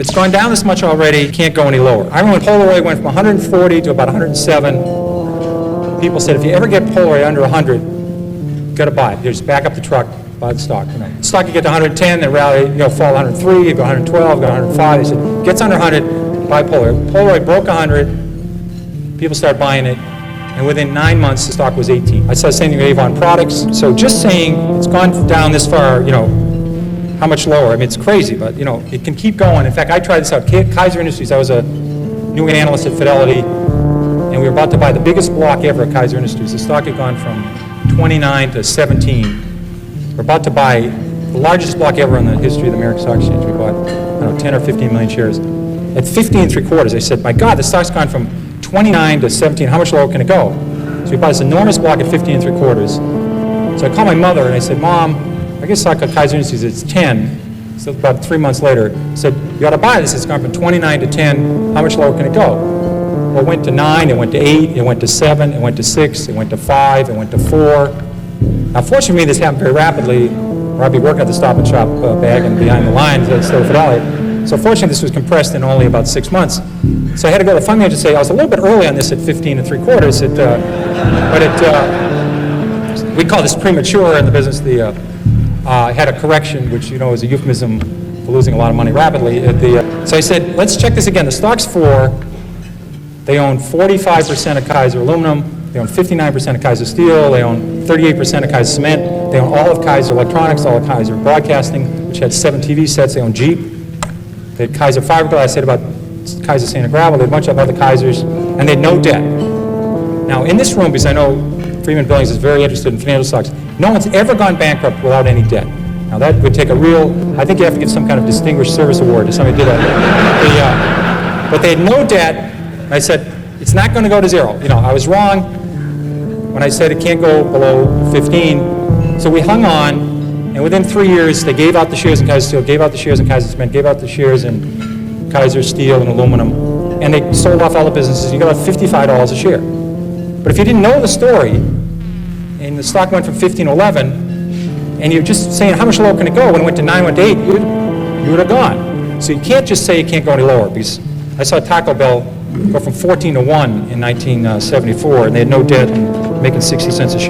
It's gone down this much already, can't go any lower. I remember when Polaroid went from 140 to about 107. People said, if you ever get Polaroid under 100, you got to buy it. You just back up the truck, buy the stock. You know, the stock you get to 110, then rally, fall 103, you go 112, go 105. They said, gets under 100, buy Polaroid. Polaroid broke 100. People started buying it. And within 9 months, the stock was 18. I saw the same thing with Avon Products. So just saying it's gone down this far, how much lower? I mean, it's crazy, but, it can keep going. In fact, I tried this out. Kaiser Industries, I was a New England analyst at Fidelity, and we were about to buy the biggest block ever at Kaiser Industries. The stock had gone from 29 to 17. We're about to buy the largest block ever in the history of the American Stock Exchange. We bought, 10 or 15 million shares. At 15 3/4, I said, my God, the stock's gone from 29 to 17, how much lower can it go? So we bought this enormous block at 15 3/4. So I called my mother and I said, Mom, I guess stock at Kaiser Industries, it's 10. So about 3 months later, I said, you ought to buy this. It's gone from 29 to 10. How much lower can it go? Well, it went to 9, it went to 8, it went to 7, it went to 6, it went to 5, it went to 4. Now, fortunately, this happened very rapidly, or I'd be working at the Stop and Shop bag and behind the lines at Fidelity. So fortunately, this was compressed in only about 6 months. So I had to go to the fund manager and say, I was a little bit early on this at 15 3/4, but we call this premature in the business. Had a correction, which is a euphemism for losing a lot of money rapidly. So I said, let's check this again. The stock's 4. They own 45% of Kaiser Aluminum. They own 59% of Kaiser Steel. They own 38% of Kaiser Cement. They own all of Kaiser Electronics, all of Kaiser Broadcasting, which had 7 TV sets. They own Jeep. They had Kaiser Fiberglass. I said about Kaiser Sand and Gravel. They had a bunch of other Kaisers, and they had no debt. Now, in this room, because I know Freeman Billings is very interested in financial stocks, no one's ever gone bankrupt without any debt. Now, that would take I think you have to give some kind of distinguished service award to somebody who did that. But they had no debt. I said, it's not going to go to 0. I was wrong when I said it can't go below 15. So we hung on, and within 3 years, they gave out the shares in Kaiser Steel, gave out the shares in Kaiser Cement, gave out the shares in Kaiser Steel and Aluminum, and they sold off all the businesses. You got about $55 a share. But if you didn't know the story, and the stock went from 15 to 11, and you're just saying how much lower can it go, when it went to 9, went to 8, you would have gone. So you can't just say it can't go any lower, because I saw Taco Bell go from 14 to 1 in 1974, and they had no debt and making 60 cents a share.